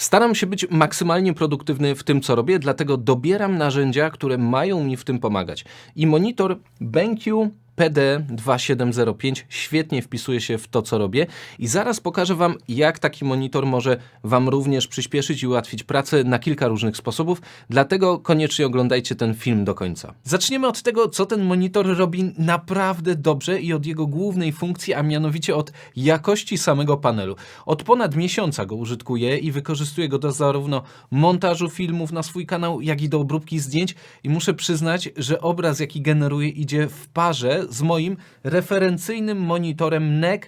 Staram się być maksymalnie produktywny w tym, co robię, dlatego dobieram narzędzia, które mają mi w tym pomagać. I monitor BenQ PD2705 świetnie wpisuje się w to, co robię i zaraz pokażę Wam, jak taki monitor może Wam również przyspieszyć i ułatwić pracę na kilka różnych sposobów, dlatego koniecznie oglądajcie ten film do końca. Zaczniemy od tego, co ten monitor robi naprawdę dobrze i od jego głównej funkcji, a mianowicie od jakości samego panelu. Od ponad miesiąca go użytkuję i wykorzystuję go do zarówno montażu filmów na swój kanał, jak i do obróbki zdjęć i muszę przyznać, że obraz, jaki generuję, idzie w parze z moim referencyjnym monitorem NEC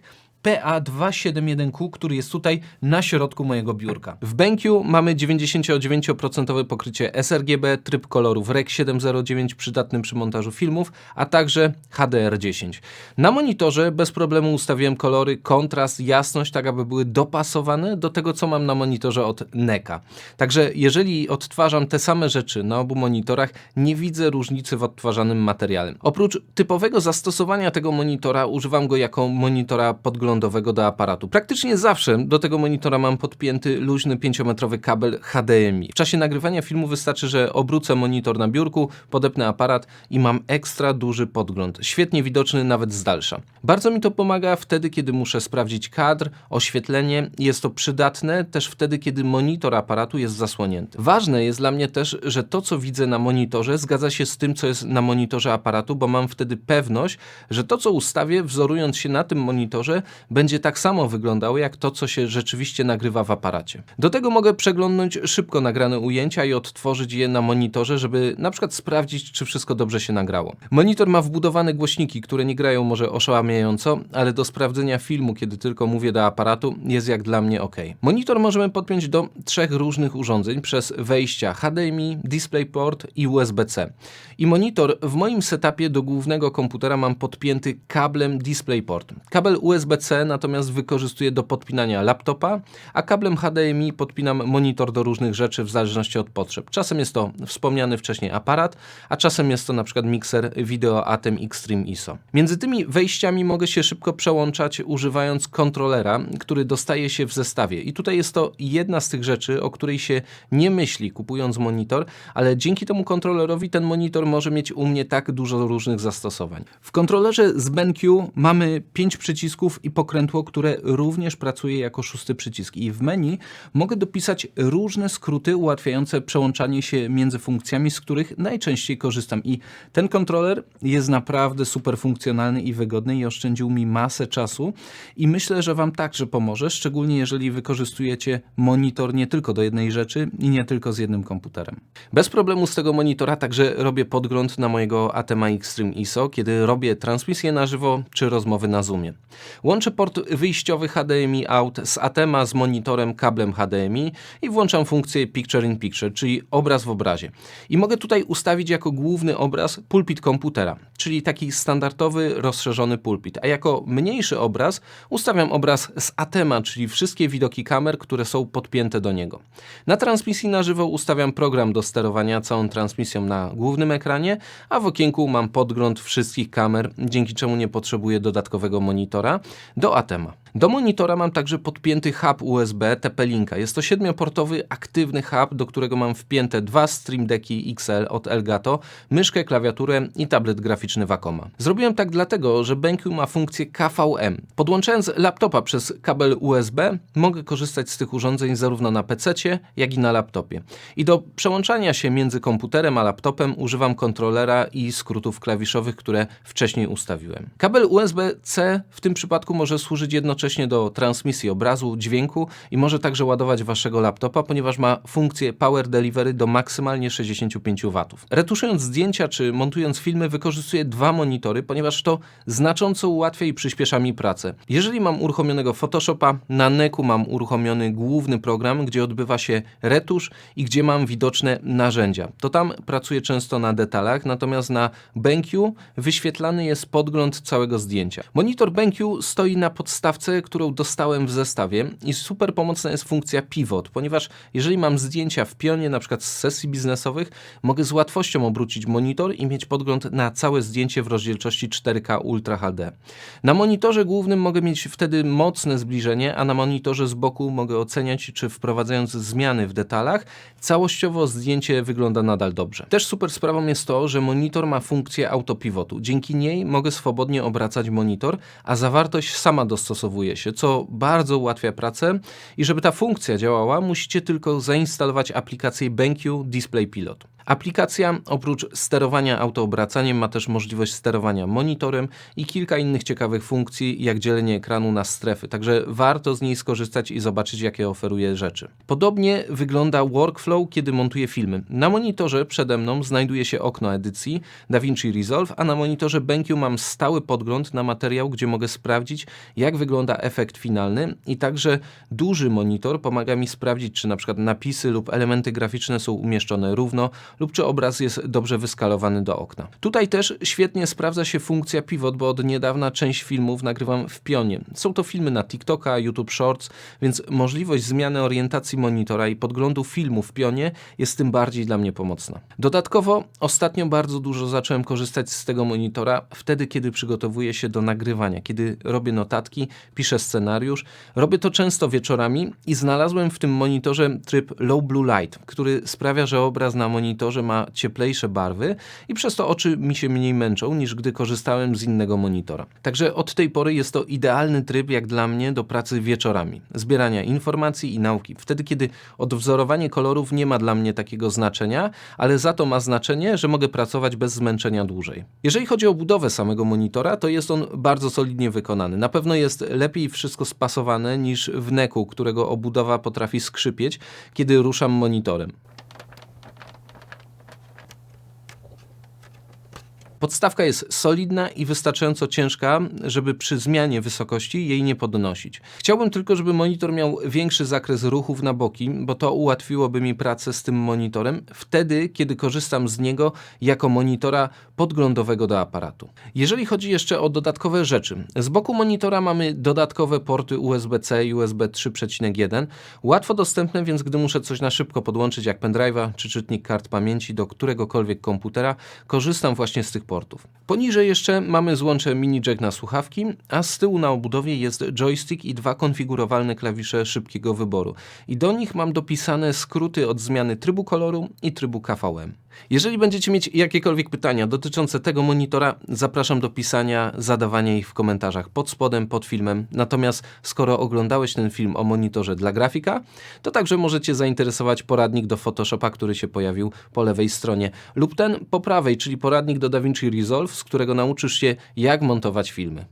PA271Q, który jest tutaj na środku mojego biurka. W BenQ mamy 99% pokrycie sRGB, tryb kolorów Rec 709 przydatny przy montażu filmów, a także HDR10. Na monitorze bez problemu ustawiłem kolory, kontrast, jasność, tak aby były dopasowane do tego, co mam na monitorze od NECa. Także jeżeli odtwarzam te same rzeczy na obu monitorach, nie widzę różnicy w odtwarzanym materiale. Oprócz typowego zastosowania tego monitora, używam go jako monitora podglądowego do aparatu. Praktycznie zawsze do tego monitora mam podpięty luźny 5-metrowy kabel HDMI. W czasie nagrywania filmu wystarczy, że obrócę monitor na biurku, podepnę aparat i mam ekstra duży podgląd, świetnie widoczny nawet z dalsza. Bardzo mi to pomaga wtedy, kiedy muszę sprawdzić kadr, oświetlenie. Jest to przydatne też wtedy, kiedy monitor aparatu jest zasłonięty. Ważne jest dla mnie też, że to, co widzę na monitorze, zgadza się z tym, co jest na monitorze aparatu, bo mam wtedy pewność, że to, co ustawię, wzorując się na tym monitorze, będzie tak samo wyglądało, jak to, co się rzeczywiście nagrywa w aparacie. Do tego mogę przeglądnąć szybko nagrane ujęcia i odtworzyć je na monitorze, żeby na przykład sprawdzić, czy wszystko dobrze się nagrało. Monitor ma wbudowane głośniki, które nie grają może oszałamiająco, ale do sprawdzenia filmu, kiedy tylko mówię do aparatu, jest jak dla mnie ok. Monitor możemy podpiąć do 3 różnych urządzeń przez wejścia HDMI, DisplayPort i USB-C. I monitor w moim setupie do głównego komputera mam podpięty kablem DisplayPort. Kabel USB-C natomiast wykorzystuję do podpinania laptopa, a kablem HDMI podpinam monitor do różnych rzeczy w zależności od potrzeb. Czasem jest to wspomniany wcześniej aparat, a czasem jest to na przykład mikser Video Atem Extreme ISO. Między tymi wejściami mogę się szybko przełączać używając kontrolera, który dostaje się w zestawie. I tutaj jest to jedna z tych rzeczy, o której się nie myśli kupując monitor, ale dzięki temu kontrolerowi ten monitor może mieć u mnie tak dużo różnych zastosowań. W kontrolerze z BenQ mamy 5 przycisków i pokrętło, które również pracuje jako 6. przycisk. I w menu mogę dopisać różne skróty ułatwiające przełączanie się między funkcjami, z których najczęściej korzystam. I ten kontroler jest naprawdę super funkcjonalny i wygodny i oszczędził mi masę czasu i myślę, że Wam także pomoże, szczególnie jeżeli wykorzystujecie monitor nie tylko do jednej rzeczy i nie tylko z jednym komputerem. Bez problemu z tego monitora także robię podgląd na mojego Atema Extreme ISO, kiedy robię transmisję na żywo czy rozmowy na Zoomie. Łączę port wyjściowy HDMI out z Atema z monitorem kablem HDMI i włączam funkcję Picture in Picture, czyli obraz w obrazie. I mogę tutaj ustawić jako główny obraz pulpit komputera, czyli taki standardowy, rozszerzony pulpit, a jako mniejszy obraz ustawiam obraz z Atema, czyli wszystkie widoki kamer, które są podpięte do niego. Na transmisji na żywo ustawiam program do sterowania całą transmisją na głównym ekranie, a w okienku mam podgląd wszystkich kamer, dzięki czemu nie potrzebuję dodatkowego monitora do Atema. Do monitora mam także podpięty hub USB TP-Linka. Jest to 7-portowy aktywny hub, do którego mam wpięte 2 Stream Decki XL od Elgato, myszkę, klawiaturę i tablet graficzny Wacoma. Zrobiłem tak dlatego, że BenQ ma funkcję KVM. Podłączając laptopa przez kabel USB mogę korzystać z tych urządzeń zarówno na PC-cie, jak i na laptopie. I do przełączania się między komputerem a laptopem używam kontrolera i skrótów klawiszowych, które wcześniej ustawiłem. Kabel USB-C w tym przypadku może służyć jednocześnie do transmisji obrazu, dźwięku i może także ładować Waszego laptopa, ponieważ ma funkcję Power Delivery do maksymalnie 65 W. Retuszując zdjęcia czy montując filmy wykorzystuję 2 monitory, ponieważ to znacząco ułatwia i przyspiesza mi pracę. Jeżeli mam uruchomionego Photoshopa, na NEC-u mam uruchomiony główny program, gdzie odbywa się retusz i gdzie mam widoczne narzędzia. To tam pracuję często na detalach, natomiast na BenQ wyświetlany jest podgląd całego zdjęcia. Monitor BenQ stoi na podstawce słuchawce, którą dostałem w zestawie i super pomocna jest funkcja Pivot, ponieważ jeżeli mam zdjęcia w pionie, na przykład z sesji biznesowych, mogę z łatwością obrócić monitor i mieć podgląd na całe zdjęcie w rozdzielczości 4K Ultra HD. Na monitorze głównym mogę mieć wtedy mocne zbliżenie, a na monitorze z boku mogę oceniać, czy wprowadzając zmiany w detalach, całościowo zdjęcie wygląda nadal dobrze. Też super sprawą jest to, że monitor ma funkcję autopivotu. Dzięki niej mogę swobodnie obracać monitor, a zawartość sama dostosowuje się, co bardzo ułatwia pracę i żeby ta funkcja działała, musicie tylko zainstalować aplikację BenQ Display Pilot. Aplikacja oprócz sterowania autoobracaniem ma też możliwość sterowania monitorem i kilka innych ciekawych funkcji, jak dzielenie ekranu na strefy, także warto z niej skorzystać i zobaczyć, jakie oferuje rzeczy. Podobnie wygląda workflow, kiedy montuję filmy. Na monitorze przede mną znajduje się okno edycji DaVinci Resolve, a na monitorze BenQ mam stały podgląd na materiał, gdzie mogę sprawdzić, jak wygląda efekt finalny i także duży monitor pomaga mi sprawdzić, czy na przykład napisy lub elementy graficzne są umieszczone równo, lub czy obraz jest dobrze wyskalowany do okna. Tutaj też świetnie sprawdza się funkcja Pivot, bo od niedawna część filmów nagrywam w pionie. Są to filmy na TikToka, YouTube Shorts, więc możliwość zmiany orientacji monitora i podglądu filmu w pionie jest tym bardziej dla mnie pomocna. Dodatkowo ostatnio bardzo dużo zacząłem korzystać z tego monitora wtedy, kiedy przygotowuję się do nagrywania, kiedy robię notatki, piszę scenariusz. Robię to często wieczorami i znalazłem w tym monitorze tryb Low Blue Light, który sprawia, że obraz na monitorze ma cieplejsze barwy i przez to oczy mi się mniej męczą, niż gdy korzystałem z innego monitora. Także od tej pory jest to idealny tryb jak dla mnie do pracy wieczorami, zbierania informacji i nauki. Wtedy, kiedy odwzorowanie kolorów nie ma dla mnie takiego znaczenia, ale za to ma znaczenie, że mogę pracować bez zmęczenia dłużej. Jeżeli chodzi o budowę samego monitora, to jest on bardzo solidnie wykonany. Na pewno jest lepiej wszystko spasowane niż w Neku, którego obudowa potrafi skrzypieć, kiedy ruszam monitorem. Podstawka jest solidna i wystarczająco ciężka, żeby przy zmianie wysokości jej nie podnosić. Chciałbym tylko, żeby monitor miał większy zakres ruchów na boki, bo to ułatwiłoby mi pracę z tym monitorem wtedy, kiedy korzystam z niego jako monitora podglądowego do aparatu. Jeżeli chodzi jeszcze o dodatkowe rzeczy, z boku monitora mamy dodatkowe porty USB-C i USB 3.1, łatwo dostępne, więc gdy muszę coś na szybko podłączyć jak pendrive'a czy czytnik kart pamięci do któregokolwiek komputera, korzystam właśnie z tych portów. Poniżej jeszcze mamy złącze mini jack na słuchawki, a z tyłu na obudowie jest joystick i dwa konfigurowalne klawisze szybkiego wyboru. I do nich mam dopisane skróty od zmiany trybu koloru i trybu KVM. Jeżeli będziecie mieć jakiekolwiek pytania dotyczące tego monitora, zapraszam do pisania, zadawania ich w komentarzach pod spodem, pod filmem. Natomiast skoro oglądałeś ten film o monitorze dla grafika, to także możecie zainteresować poradnik do Photoshopa, który się pojawił po lewej stronie, lub ten po prawej, czyli poradnik do DaVinci Resolve, z którego nauczysz się, jak montować filmy.